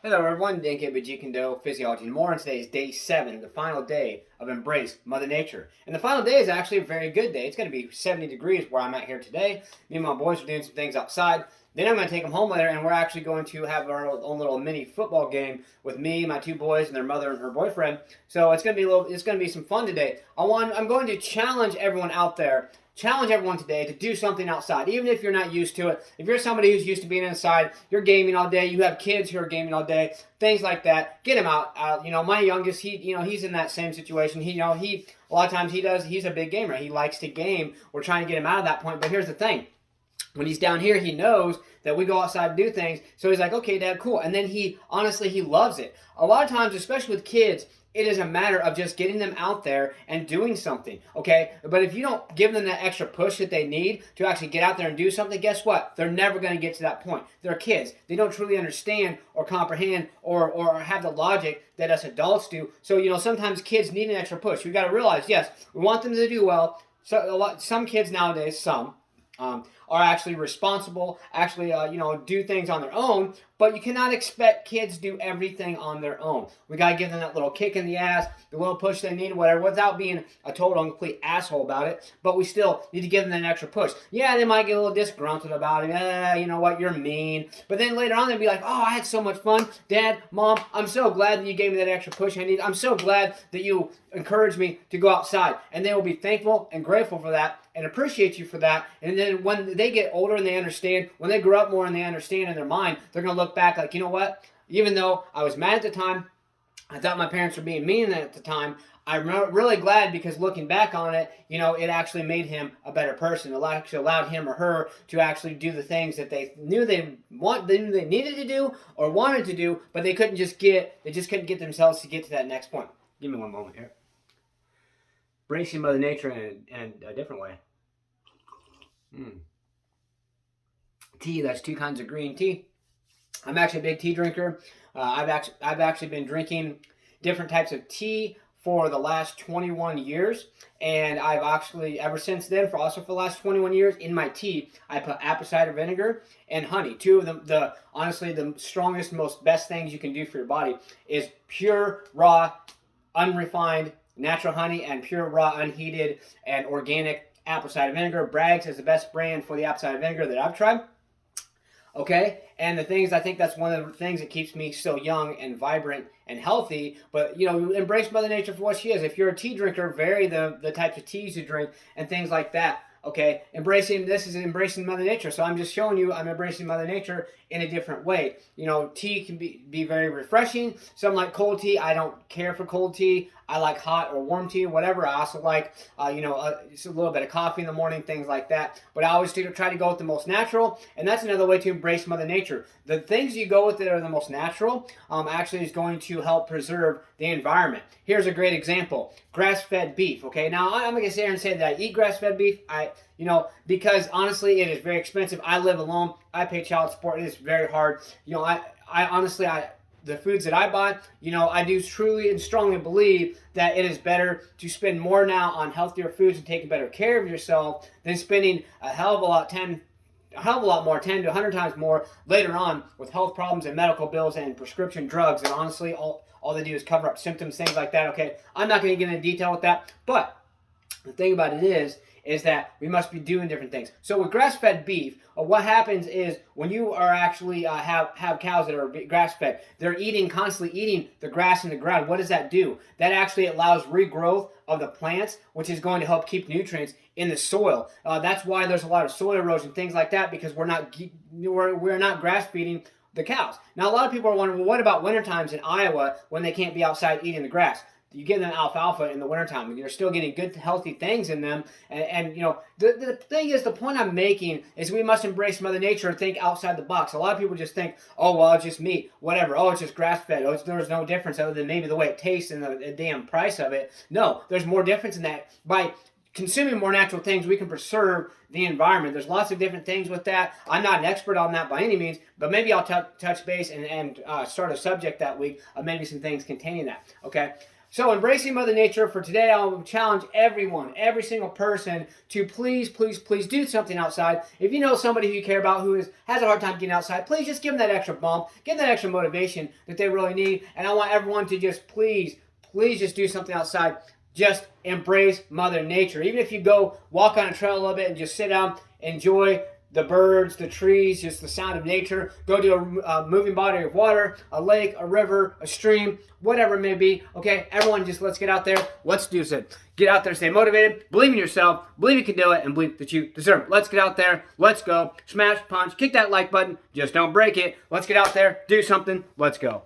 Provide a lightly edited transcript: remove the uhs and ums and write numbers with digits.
Hello everyone, Dan K. Jeet, Kune, Physiology and more, and today is day 7, the final day of Embrace Mother Nature. And the final day is actually a very good day. It's going to be 70 degrees where I'm at here today. Me and my boys are doing some things outside. Then I'm going to take them home later, and we're actually going to have our own little mini football game with me, my two boys, and their mother and her boyfriend. So it's going to be some fun today. I'm going to challenge everyone out there. Challenge everyone today to do something outside, even if you're not used to it. If you're somebody who's used to being inside, you're gaming all day, you have kids who are gaming all day, things like that, get them out. My youngest, he's in that same situation. He a lot of times he's a big gamer. He likes to game. We're trying to get him out of that point, but here's the thing. When he's down here, he knows that we go outside and do things, so he's like, okay, Dad, cool. And then he loves it. A lot of times, especially with kids, it is a matter of just getting them out there and doing something, okay? But if you don't give them that extra push that they need to actually get out there and do something, guess what? They're never going to get to that point. They're kids. They don't truly understand or comprehend or have the logic that us adults do. So, sometimes kids need an extra push. We got to realize, yes, we want them to do well. So some kids nowadays, are actually responsible, do things on their own, but you cannot expect kids to do everything on their own. We got to give them that little kick in the ass, the little push they need, whatever, without being a total and complete asshole about it, but we still need to give them that extra push. Yeah, they might get a little disgruntled about it. You know what, you're mean. But then later on, they'll be like, oh, I had so much fun. Dad, Mom, I'm so glad that you gave me that extra push I need. I'm so glad that you encouraged me to go outside. And they will be thankful and grateful for that and appreciate you for that. And then when they get older and they understand, when they grow up more and they understand in their mind, they're going to look back like, you know what? Even though I was mad at the time, I thought my parents were being mean at the time, I'm really glad because looking back on it, it actually made him a better person. It actually allowed him or her to actually do the things that they knew they needed to do or wanted to do, but they just couldn't get themselves to get to that next point. Give me one moment here. Embracing Mother Nature in a different way. Tea, that's 2 kinds of green tea. I'm actually a big tea drinker. I've actually been drinking different types of tea for the last 21 years, and I've actually ever since then, for the last 21 years, in my tea I put apple cider vinegar and honey. 2 of them, the strongest, most best things you can do for your body is pure, raw, unrefined, natural honey and pure, raw, unheated, and organic apple cider vinegar. Bragg's is the best brand for the apple cider vinegar that I've tried. Okay, and I think that's one of the things that keeps me so young and vibrant and healthy. But embrace Mother Nature for what she is. If you're a tea drinker, vary the types of teas you drink and things like that. Okay, this is embracing Mother Nature. So I'm just showing you I'm embracing Mother Nature in a different way. Tea can be very refreshing. Some like cold tea. I don't care for cold tea. I like hot or warm tea, whatever. I also like, just a little bit of coffee in the morning, things like that. But I always try to go with the most natural, and that's another way to embrace Mother Nature. The things you go with that are the most natural actually is going to help preserve the environment. Here's a great example. Grass-fed beef, okay? Now, I'm going to sit here and say that I eat grass-fed beef, because honestly, it is very expensive. I live alone. I pay child support. It is very hard. The foods that I buy, I do truly and strongly believe that it is better to spend more now on healthier foods and taking better care of yourself than spending a hell of a lot more, 10 to 100 times more later on with health problems and medical bills and prescription drugs. And honestly, all they do is cover up symptoms, things like that. Okay, I'm not going to get into detail with that, but the thing about it is that we must be doing different things. So with grass-fed beef, what happens is when you are actually have cows that are grass-fed, they're constantly eating the grass in the ground. What does that do? That actually allows regrowth of the plants, which is going to help keep nutrients in the soil. That's why there's a lot of soil erosion, things like that, because we're not grass feeding the cows. Now, a lot of people are wondering, well, what about winter times in Iowa when they can't be outside eating the grass? You give them alfalfa in the wintertime. You're still getting good, healthy things in them. And the thing is, the point I'm making is we must embrace Mother Nature and think outside the box. A lot of people just think, oh, well, it's just meat, whatever. Oh, it's just grass-fed. Oh, there's no difference other than maybe the way it tastes and the damn price of it. No, there's more difference in that. By consuming more natural things, we can preserve the environment. There's lots of different things with that. I'm not an expert on that by any means, but maybe I'll touch base and start a subject that week of maybe some things containing that, okay? So embracing Mother Nature for today, I'll challenge everyone, every single person, to please, please, please do something outside. If you know somebody who you care about who has a hard time getting outside, please just give them that extra bump, give them that extra motivation that they really need. And I want everyone to just please just do something outside. Just embrace Mother Nature. Even if you go walk on a trail a little bit and just sit down, enjoy the birds, the trees, just the sound of nature. Go to a moving body of water, a lake, a river, a stream, whatever it may be. Okay, everyone, just let's get out there. Let's do it. Get out there, stay motivated, believe in yourself, believe you can do it, and believe that you deserve it. Let's get out there. Let's go. Smash, punch, kick that like button. Just don't break it. Let's get out there, do something. Let's go.